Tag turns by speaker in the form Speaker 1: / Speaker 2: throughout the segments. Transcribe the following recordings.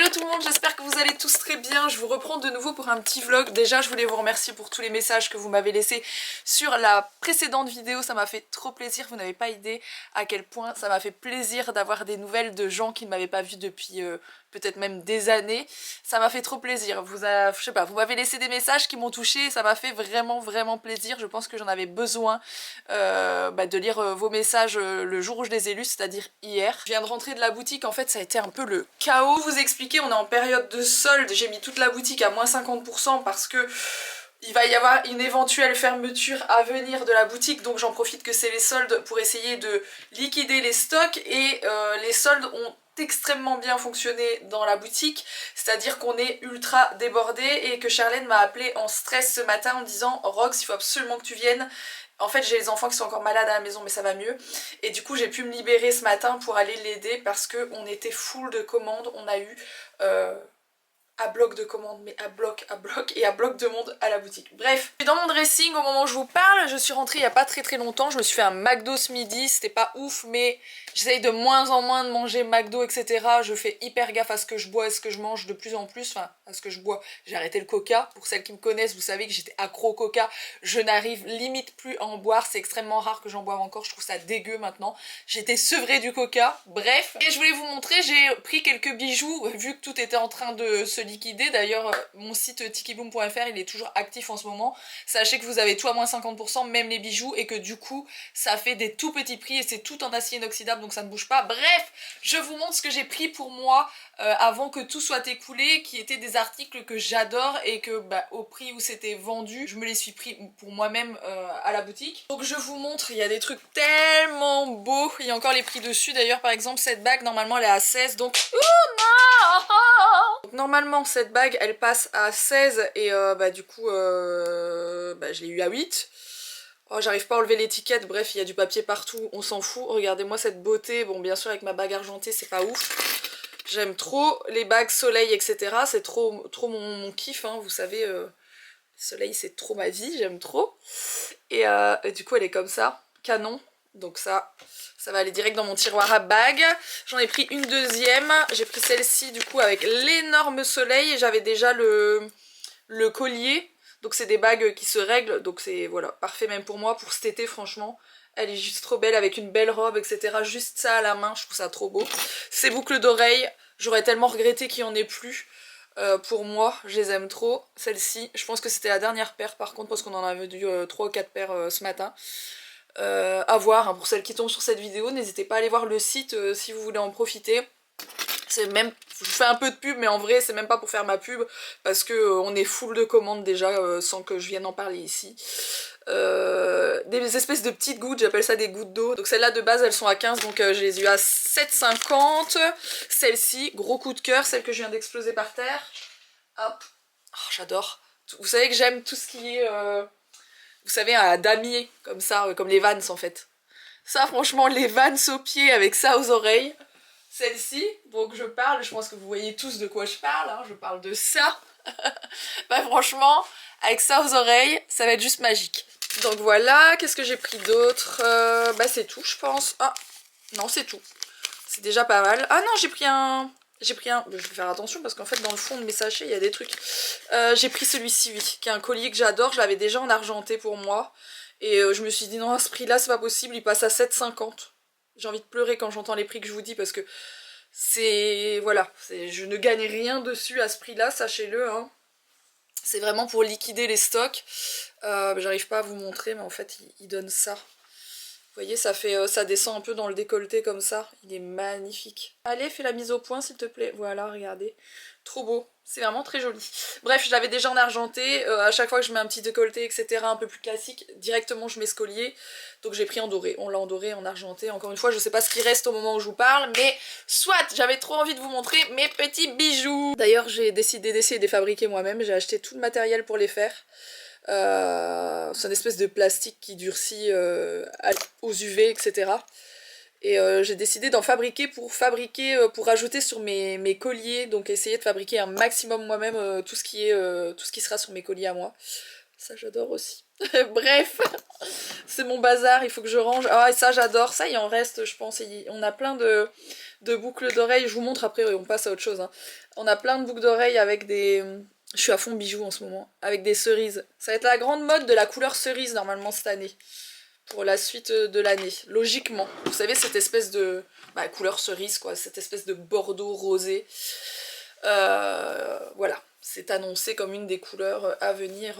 Speaker 1: Hello tout le monde, j'espère que vous allez tous très bien. Je vous reprends de nouveau pour un petit vlog. Déjà je voulais vous remercier pour tous les messages que vous m'avez laissés sur la précédente vidéo. Ça m'a fait trop plaisir, vous n'avez pas idée à quel point ça m'a fait plaisir d'avoir des nouvelles de gens qui ne m'avaient pas vu depuis peut-être même des années. Ça m'a fait trop plaisir. Je sais pas, vous m'avez laissé des messages qui m'ont touché et ça m'a fait vraiment plaisir. Je pense que j'en avais besoin de lire vos messages le jour où je les ai lus, c'est-à-dire hier. Je viens de rentrer de la boutique, en fait ça a été un peu le chaos. Pour vous expliquer, on est en période de solde, j'ai mis toute la boutique à moins 50% parce que il va y avoir une éventuelle fermeture à venir de la boutique, donc j'en profite que c'est les soldes pour essayer de liquider les stocks et les soldes ont extrêmement bien fonctionné dans la boutique, c'est-à-dire qu'on est ultra débordé et que Charlène m'a appelé en stress ce matin en me disant Rox, il faut absolument que tu viennes. En fait j'ai les enfants qui sont encore malades à la maison mais ça va mieux et du coup j'ai pu me libérer ce matin pour aller l'aider parce qu'on était full de commandes, on a eu à bloc de commandes, mais à bloc et à bloc de monde à la boutique. Bref, dans mon dressing au moment où je vous parle, je suis rentrée il y a pas très longtemps, je me suis fait un McDo ce midi, c'était pas ouf mais j'essaye de moins en moins de manger McDo etc. Je fais hyper gaffe à ce que je bois et ce que je mange de plus en plus, enfin à ce que je bois. J'ai arrêté le coca, pour celles qui me connaissent vous savez que j'étais accro au coca, je n'arrive limite plus à en boire, c'est extrêmement rare que j'en boive encore, je trouve ça dégueu maintenant. J'étais sevrée du coca, bref. Et je voulais vous montrer, j'ai pris quelques bijoux vu que tout était en train de se liquider. D'ailleurs mon site tikibloom.fr il est toujours actif en ce moment. Sachez que vous avez tout à moins 50%, même les bijoux, et que du coup ça fait des tout petits prix et c'est tout en acier inoxydable donc ça ne bouge pas. Bref, je vous montre ce que j'ai pris pour moi avant que tout soit écoulé, qui étaient des articles que j'adore et que au prix où c'était vendu, je me les suis pris pour moi-même à la boutique. Donc je vous montre, il y a des trucs tellement beaux, il y a encore les prix dessus d'ailleurs. Par exemple cette bague normalement elle est à 16 donc... Donc normalement cette bague elle passe à 16 et du coup je l'ai eu à 8. Oh, j'arrive pas à enlever l'étiquette, bref il y a du papier partout, on s'en fout. Regardez-moi cette beauté, bon bien sûr avec ma bague argentée c'est pas ouf. J'aime trop les bagues soleil etc, c'est trop mon kiff hein. Vous savez, soleil c'est trop ma vie, j'aime trop. Et du coup elle est comme ça, canon, donc ça va aller direct dans mon tiroir à bagues. J'en ai pris une deuxième, j'ai pris celle-ci du coup avec l'énorme soleil et j'avais déjà le collier. Donc c'est des bagues qui se règlent, donc c'est voilà, parfait même pour moi, pour cet été franchement. Elle est juste trop belle avec une belle robe etc, juste ça à la main, je trouve ça trop beau. Ces boucles d'oreilles, j'aurais tellement regretté qu'il n'y en ait plus. Pour moi, je les aime trop. Celle-ci, je pense que c'était la dernière paire par contre parce qu'on en avait vu 3 ou 4 paires ce matin. À voir hein, pour celles qui tombent sur cette vidéo, n'hésitez pas à aller voir le site si vous voulez en profiter. C'est même, je fais un peu de pub mais en vrai c'est même pas pour faire ma pub parce que on est full de commandes déjà sans que je vienne en parler ici. Des espèces de petites gouttes, j'appelle ça des gouttes d'eau. Donc celles-là de base elles sont à 15 donc je les ai eu à 7,50. Celle-ci, gros coup de cœur, celle que je viens d'exploser par terre. Hop, oh, j'adore. Vous savez que j'aime tout ce qui est, vous savez, à damier comme ça, comme les Vans en fait. Ça franchement les Vans aux pieds avec ça aux oreilles. Celle-ci, donc je pense que vous voyez tous de quoi je parle, hein, je parle de ça. Franchement, avec ça aux oreilles, ça va être juste magique. Donc voilà, qu'est-ce que j'ai pris d'autre c'est tout je pense. Ah, non c'est tout. C'est déjà pas mal. Ah non, j'ai pris un... Je vais faire attention parce qu'en fait dans le fond de mes sachets il y a des trucs. J'ai pris celui-ci, oui, qui est un collier que j'adore, je l'avais déjà en argenté pour moi. Et je me suis dit non, à ce prix-là c'est pas possible, il passe à 7,50. J'ai envie de pleurer quand j'entends les prix que je vous dis parce que c'est... Voilà, je ne gagne rien dessus à ce prix-là, sachez-le. Hein. C'est vraiment pour liquider les stocks. J'arrive pas à vous montrer, mais en fait, il donne ça. Vous voyez, ça descend un peu dans le décolleté comme ça. Il est magnifique. Allez, fais la mise au point s'il te plaît. Voilà, regardez. Trop beau. C'est vraiment très joli. Bref, je l'avais déjà en argenté. À chaque fois que je mets un petit décolleté, etc., un peu plus classique, directement je mets ce collier. Donc j'ai pris en doré. On l'a en doré, en argenté. Encore une fois, je sais pas ce qui reste au moment où je vous parle, mais soit j'avais trop envie de vous montrer mes petits bijoux. D'ailleurs, j'ai décidé d'essayer de les fabriquer moi-même. J'ai acheté tout le matériel pour les faire. C'est une espèce de plastique qui durcit aux UV, etc. Et j'ai décidé d'en fabriquer pour rajouter sur mes colliers, donc essayer de fabriquer un maximum moi-même tout ce qui sera sur mes colliers à moi. Ça j'adore aussi. Bref, c'est mon bazar, il faut que je range. Ah et ça j'adore, ça il en reste je pense, on a plein de de boucles d'oreilles. Je vous montre après, on passe à autre chose. Hein. On a plein de boucles d'oreilles avec des... Je suis à fond bijoux en ce moment, avec des cerises. Ça va être la grande mode de la couleur cerise normalement cette année. Pour la suite de l'année, logiquement. Vous savez, cette espèce de... Bah, couleur cerise, quoi, cette espèce de bordeaux rosé. Voilà. C'est annoncé comme une des couleurs à venir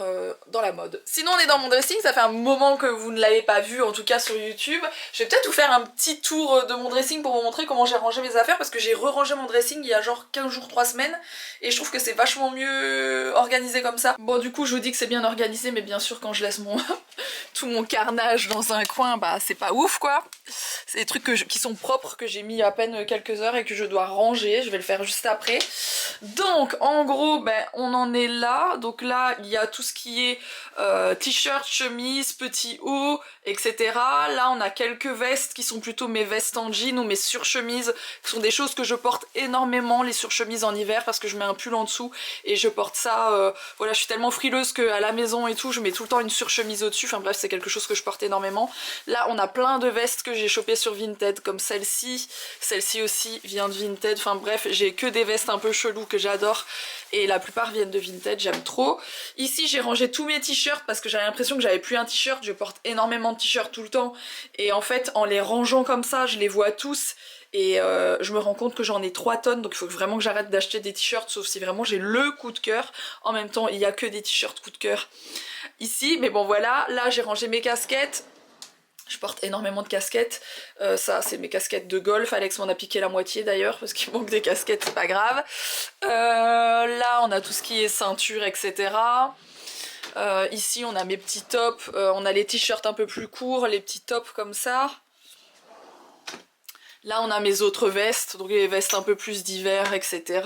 Speaker 1: dans la mode. Sinon on est dans mon dressing, ça fait un moment que vous ne l'avez pas vu, en tout cas sur YouTube. Je vais peut-être vous faire un petit tour de mon dressing pour vous montrer comment j'ai rangé mes affaires, parce que j'ai re-rangé mon dressing il y a genre 15 jours, 3 semaines, et je trouve que c'est vachement mieux organisé comme ça. Bon du coup je vous dis que c'est bien organisé, mais bien sûr quand je laisse mon tout mon carnage dans un coin, bah c'est pas ouf quoi. C'est des trucs qui sont propres, que j'ai mis à peine quelques heures et que je dois ranger, je vais le faire juste après. Donc en gros ben on en est là, donc là il y a tout ce qui est t-shirt, chemise, petit haut, etc. Là on a quelques vestes qui sont plutôt mes vestes en jean ou mes surchemises, qui sont des choses que je porte énormément, les surchemises en hiver, parce que je mets un pull en dessous et je porte ça, voilà, je suis tellement frileuse qu'à la maison et tout je mets tout le temps une surchemise au dessus, enfin bref c'est quelque chose que je porte énormément. Là on a plein de vestes que j'ai chopées sur Vinted, comme celle-ci aussi vient de Vinted, enfin bref j'ai que des vestes un peu cheloues que j'adore et la plupart viennent de Vinted, j'aime trop. Ici j'ai rangé tous mes t-shirts parce que j'avais l'impression que j'avais plus un t-shirt, je porte énormément de t-shirts tout le temps et en fait en les rangeant comme ça je les vois tous et je me rends compte que j'en ai 3 tonnes, donc il faut vraiment que j'arrête d'acheter des t-shirts sauf si vraiment j'ai le coup de cœur. En même temps il n'y a que des t-shirts coup de cœur ici, mais bon voilà, là j'ai rangé mes casquettes. Je porte énormément de casquettes, ça c'est mes casquettes de golf, Alex m'en a piqué la moitié d'ailleurs parce qu'il manque des casquettes, c'est pas grave. Là on a tout ce qui est ceinture, etc. Ici on a mes petits tops, on a les t-shirts un peu plus courts, les petits tops comme ça. Là on a mes autres vestes, donc les vestes un peu plus d'hiver, etc.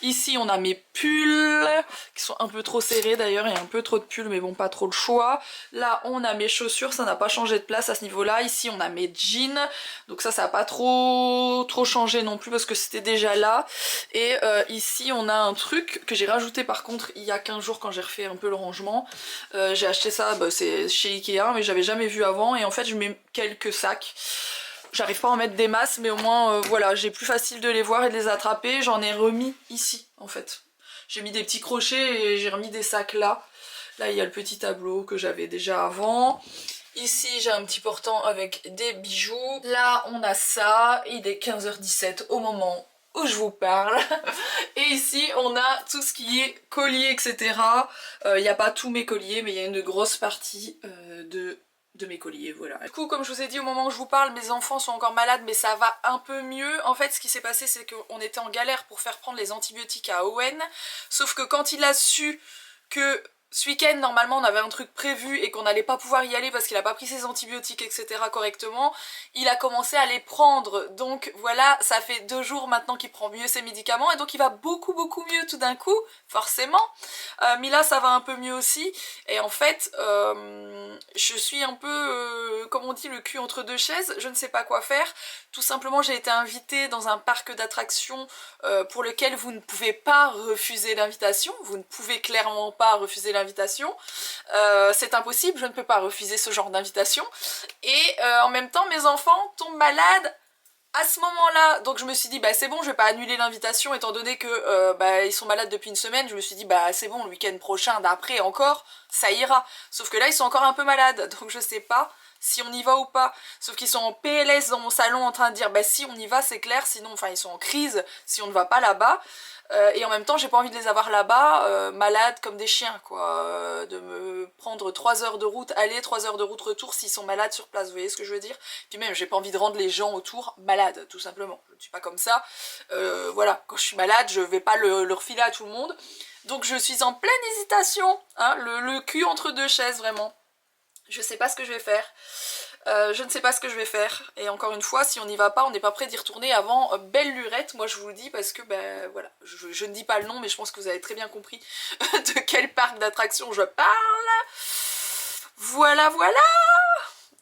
Speaker 1: Ici on a mes pulls, qui sont un peu trop serrés d'ailleurs, il y a un peu trop de pulls mais bon pas trop le choix. Là on a mes chaussures, ça n'a pas changé de place à ce niveau là. Ici on a mes jeans, donc ça n'a pas trop changé non plus parce que c'était déjà là. Et ici on a un truc que j'ai rajouté par contre il y a 15 jours quand j'ai refait un peu le rangement. J'ai acheté ça, bah, c'est chez Ikea mais j'avais jamais vu avant et en fait je mets quelques sacs. J'arrive pas à en mettre des masses, mais au moins, voilà, j'ai plus facile de les voir et de les attraper. J'en ai remis ici, en fait. J'ai mis des petits crochets et j'ai remis des sacs là. Là, il y a le petit tableau que j'avais déjà avant. Ici, j'ai un petit portant avec des bijoux. Là, on a ça. Il est 15h17 au moment où je vous parle. Et ici, on a tout ce qui est collier, etc. Il n'y a pas tous mes colliers, mais il y a une grosse partie de mes colliers, voilà. Du coup, comme je vous ai dit au moment où je vous parle, mes enfants sont encore malades, mais ça va un peu mieux. En fait, ce qui s'est passé, c'est qu'on était en galère pour faire prendre les antibiotiques à Owen, sauf que quand il a su que ce week-end, normalement, on avait un truc prévu et qu'on n'allait pas pouvoir y aller parce qu'il a pas pris ses antibiotiques, etc. correctement, il a commencé à les prendre. Donc voilà, ça fait 2 jours maintenant qu'il prend mieux ses médicaments et donc il va beaucoup mieux tout d'un coup, forcément. Mila, ça va un peu mieux aussi. Et en fait, je suis un peu, comme on dit, le cul entre deux chaises. Je ne sais pas quoi faire. Tout simplement, j'ai été invitée dans un parc d'attractions pour lequel vous ne pouvez pas refuser l'invitation. Vous ne pouvez clairement pas refuser l'invitation. C'est impossible, je ne peux pas refuser ce genre d'invitation. Et en même temps, mes enfants tombent malades à ce moment-là. Donc je me suis dit, bah c'est bon, je vais pas annuler l'invitation étant donné que bah, ils sont malades depuis une semaine. Je me suis dit, bah c'est bon, le week-end prochain, d'après encore, ça ira. Sauf que là, ils sont encore un peu malades, donc je sais pas si on y va ou pas. Sauf qu'ils sont en PLS dans mon salon en train de dire bah si on y va c'est clair, sinon enfin ils sont en crise si on ne va pas là-bas. Et en même temps j'ai pas envie de les avoir là-bas malades comme des chiens quoi, de me prendre 3 heures de route aller, 3 heures de route retour s'ils sont malades sur place, vous voyez ce que je veux dire. Puis même j'ai pas envie de rendre les gens autour malades tout simplement, je ne suis pas comme ça. Voilà, quand je suis malade je vais pas le refiler à tout le monde. Donc je suis en pleine hésitation, hein, le cul entre deux chaises vraiment. Je sais pas ce que je vais faire. Je ne sais pas ce que je vais faire. Et encore une fois, si on n'y va pas, on n'est pas prêt d'y retourner avant belle lurette. Moi je vous le dis parce que ben voilà, je ne dis pas le nom mais je pense que vous avez très bien compris de quel parc d'attractions je parle. Voilà.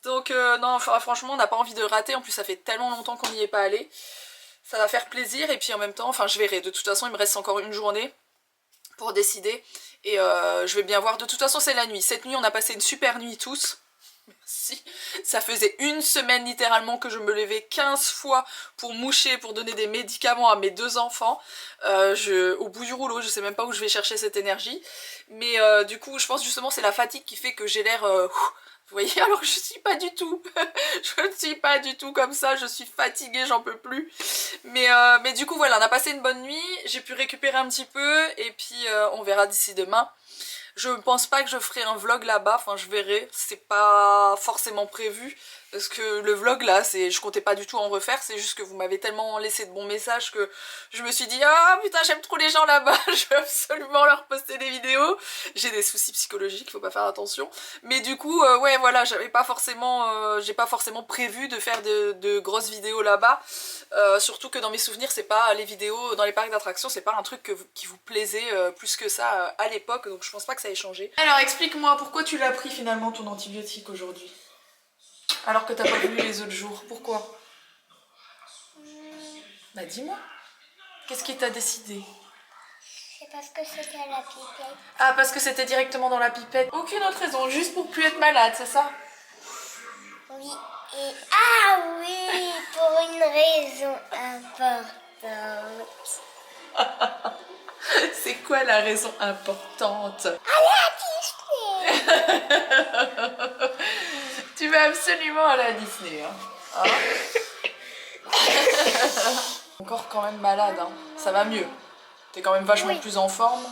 Speaker 1: Donc non, enfin, franchement on n'a pas envie de rater. En plus ça fait tellement longtemps qu'on n'y est pas allé. Ça va faire plaisir et puis en même temps, enfin je verrai. De toute façon il me reste encore une journée pour décider. Et je vais bien voir. De toute façon c'est la nuit. Cette nuit on a passé une super nuit tous. Merci. Ça faisait une semaine littéralement que je me levais 15 fois pour moucher, pour donner des médicaments à mes 2 enfants. Au bout du rouleau, je sais même pas où je vais chercher cette énergie. Mais du coup, je pense justement c'est la fatigue qui fait que j'ai l'air... vous voyez, alors que je suis pas du tout. Je ne suis pas du tout comme ça, je suis fatiguée, j'en peux plus. Mais du coup, voilà, on a passé une bonne nuit. J'ai pu récupérer un petit peu et puis on verra d'ici demain. Je pense pas que je ferai un vlog là-bas, enfin je verrai, c'est pas forcément prévu. Parce que le vlog là, je comptais pas du tout en refaire, c'est juste que vous m'avez tellement laissé de bons messages que je me suis dit ah putain j'aime trop les gens là-bas, je veux absolument leur poster des vidéos. J'ai des soucis psychologiques, faut pas faire attention. Mais du coup, ouais voilà, j'ai pas forcément prévu de faire de grosses vidéos là-bas. Surtout que dans mes souvenirs, c'est pas les vidéos dans les parcs d'attractions, c'est pas un truc qui vous plaisait plus que ça à l'époque, donc je pense pas que ça ait changé. Alors explique-moi, pourquoi tu l'as pris finalement ton antibiotique aujourd'hui? Alors que t'as pas voulu les autres jours, pourquoi? Bah dis-moi, qu'est-ce qui t'a décidé?
Speaker 2: C'est parce que c'était à la pipette.
Speaker 1: Ah, parce que c'était directement dans la pipette. Aucune autre raison, juste pour plus être malade, c'est ça?
Speaker 2: Oui, et ah oui, pour une raison importante.
Speaker 1: C'est quoi la raison importante?
Speaker 2: Allez à Disney.
Speaker 1: Tu vas absolument aller à Disney, hein, Encore quand même malade, hein. Ça va mieux. T'es quand même vachement plus en forme.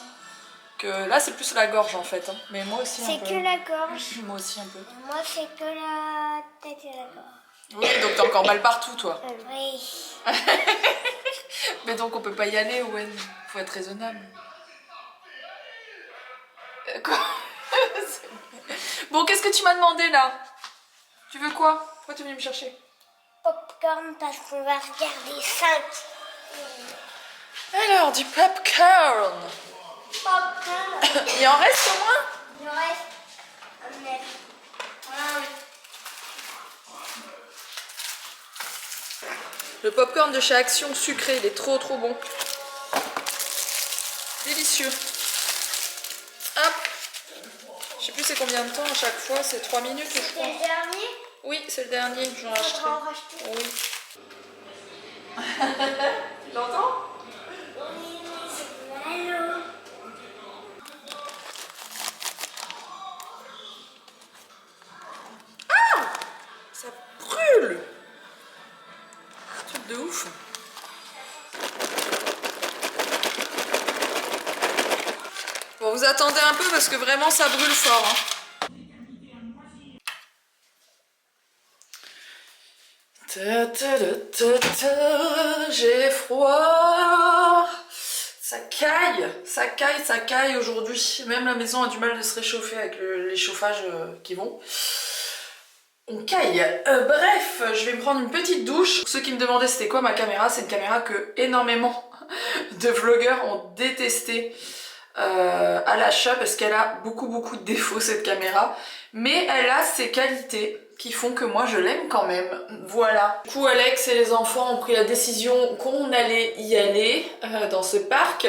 Speaker 1: Que là, c'est plus la gorge en fait, hein. Mais moi aussi un peu.
Speaker 2: C'est que la gorge.
Speaker 1: Moi aussi un peu.
Speaker 2: Moi, c'est que la tête et la gorge.
Speaker 1: Oui, donc t'as encore mal partout, toi.
Speaker 2: Oui.
Speaker 1: Mais donc on peut pas y aller, Owen. Faut être raisonnable. Quoi? Bon, qu'est-ce que tu m'as demandé là? Tu veux quoi? Pourquoi tu es venu me chercher?
Speaker 2: Popcorn parce qu'on va regarder 5.
Speaker 1: Alors, du popcorn.
Speaker 2: Popcorn.
Speaker 1: Il en reste au moins?
Speaker 2: Il en reste un net.
Speaker 1: Ah oui. Le popcorn de chez Action sucré, il est trop bon. Délicieux. Hop. Je sais plus c'est combien de temps à chaque fois, c'est 3 minutes je crois.
Speaker 2: C'est le dernier?
Speaker 1: Oui, c'est le dernier, j'en rachèterai. Oui. Tu l'entends?
Speaker 2: Oui, c'est malo.
Speaker 1: Ça brûle! Truc de ouf. Bon, vous attendez un peu parce que vraiment ça brûle fort. Hein. J'ai froid. Ça caille aujourd'hui. Même la maison a du mal de se réchauffer avec les chauffages qui vont. On caille. Bref, je vais me prendre une petite douche. Pour ceux qui me demandaient c'était quoi ma caméra, c'est une caméra que énormément de vlogueurs ont détesté à l'achat parce qu'elle a beaucoup de défauts cette caméra. Mais elle a ses qualités qui font que moi je l'aime quand même. Voilà. Du coup Alex et les enfants ont pris la décision qu'on allait y aller dans ce parc.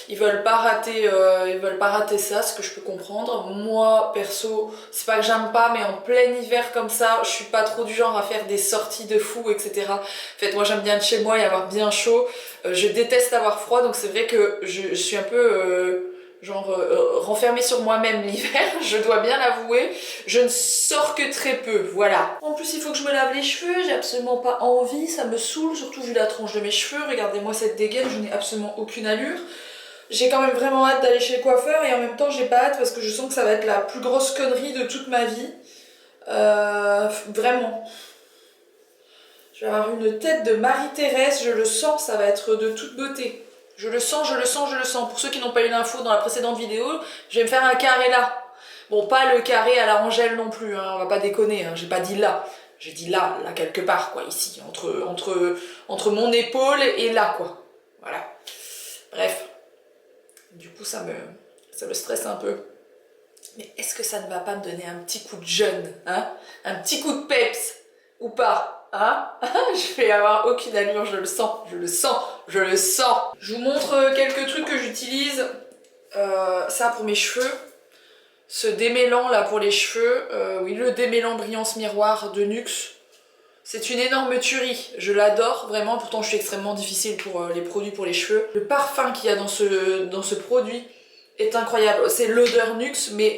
Speaker 1: Ils veulent pas rater ça, ce que je peux comprendre. Moi perso, c'est pas que j'aime pas, mais en plein hiver comme ça, je suis pas trop du genre à faire des sorties de fou, etc. En fait, moi j'aime bien être chez moi et avoir bien chaud. Je déteste avoir froid, donc c'est vrai que je suis un peu renfermée sur moi-même l'hiver, je dois bien l'avouer. Je ne sors que très peu, voilà. En plus il faut que je me lave les cheveux, j'ai absolument pas envie, ça me saoule, surtout vu la tronche de mes cheveux. Regardez-moi cette dégaine, je n'ai absolument aucune allure. J'ai quand même vraiment hâte d'aller chez le coiffeur et en même temps j'ai pas hâte parce que je sens que ça va être la plus grosse connerie de toute ma vie. Vraiment. Je vais avoir une tête de Marie-Thérèse, je le sens, ça va être de toute beauté. Je le sens. Pour ceux qui n'ont pas eu l'info dans la précédente vidéo, je vais me faire un carré là. Bon, pas le carré à la Angèle non plus, hein, on va pas déconner, hein, j'ai pas dit là. J'ai dit là quelque part, quoi, ici, entre mon épaule et là, quoi. Voilà. Bref. Du coup, ça me stresse un peu. Mais est-ce que ça ne va pas me donner un petit coup de jeune, hein? Un petit coup de peps, ou pas? Hein? Je vais avoir aucune allure, je le sens. Je vous montre quelques trucs que j'utilise. Ça pour mes cheveux. ce démêlant là pour les cheveux, oui, le démêlant brillance miroir de NYX. C'est une énorme tuerie, je l'adore vraiment, pourtant je suis extrêmement difficile pour les produits pour les cheveux. Le parfum qu'il y a dans ce produit est incroyable, c'est l'odeur NYX, mais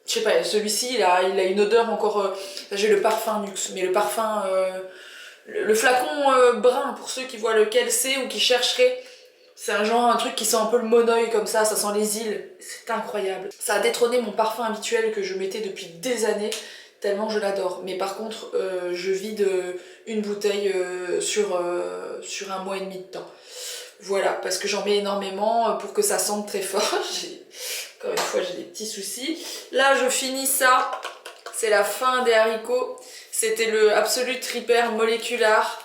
Speaker 1: je sais pas, celui-ci il a une odeur encore... j'ai le parfum NYX, mais le parfum... le flacon brun, pour ceux qui voient lequel c'est ou qui chercheraient, c'est un truc qui sent un peu le monoeil comme ça sent les îles, c'est incroyable. Ça a détrôné mon parfum habituel que je mettais depuis des années, tellement je l'adore. Mais par contre, je vide une bouteille sur 1 mois et demi de temps. Voilà, parce que j'en mets énormément pour que ça sente très fort. Encore une fois, j'ai des petits soucis. Là, je finis ça. C'est la fin des haricots. C'était le Absolute Repair Molecular.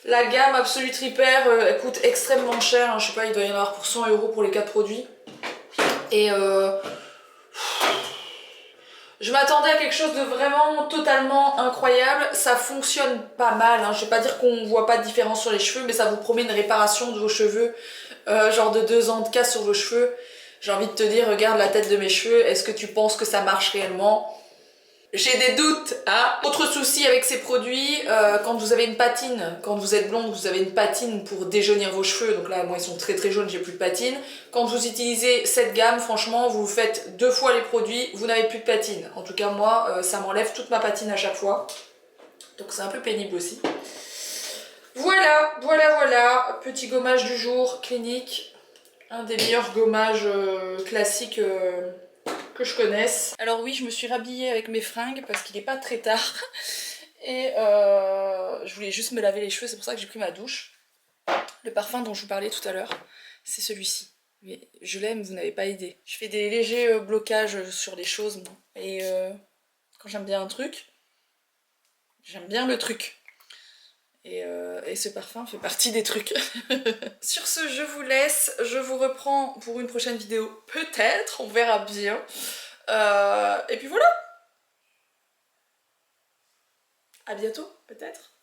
Speaker 1: La gamme Absolute Repair elle coûte extrêmement cher. Hein. Je sais pas, il doit y en avoir pour 100 € pour les 4 produits. Et je m'attendais à quelque chose de vraiment totalement incroyable. Ça fonctionne pas mal. Hein. Je vais pas dire qu'on voit pas de différence sur les cheveux, mais ça vous promet une réparation de vos cheveux. Genre de 2 ans de casse sur vos cheveux. J'ai envie de te dire, regarde la tête de mes cheveux. Est-ce que tu penses que ça marche réellement ? J'ai des doutes, hein. Autre souci avec ces produits, quand vous avez une patine, quand vous êtes blonde, vous avez une patine pour déjaunir vos cheveux, donc là moi ils sont très très jaunes, j'ai plus de patine. Quand vous utilisez cette gamme, franchement, vous faites 2 fois les produits, vous n'avez plus de patine. En tout cas moi, ça m'enlève toute ma patine à chaque fois, donc c'est un peu pénible aussi. Voilà, voilà, petit gommage du jour, Clinique, un des meilleurs gommages classiques que je connaisse. Alors oui, je me suis rhabillée avec mes fringues parce qu'il n'est pas très tard et je voulais juste me laver les cheveux, c'est pour ça que j'ai pris ma douche. Le parfum dont je vous parlais tout à l'heure, c'est celui-ci. Mais je l'aime, vous n'avez pas idée. Je fais des légers blocages sur les choses, moi. Et quand j'aime bien un truc, j'aime bien le truc. Et ce parfum fait partie des trucs. Sur ce, je vous laisse. Je vous reprends pour une prochaine vidéo. Peut-être, on verra bien. Et puis voilà. À bientôt, peut-être.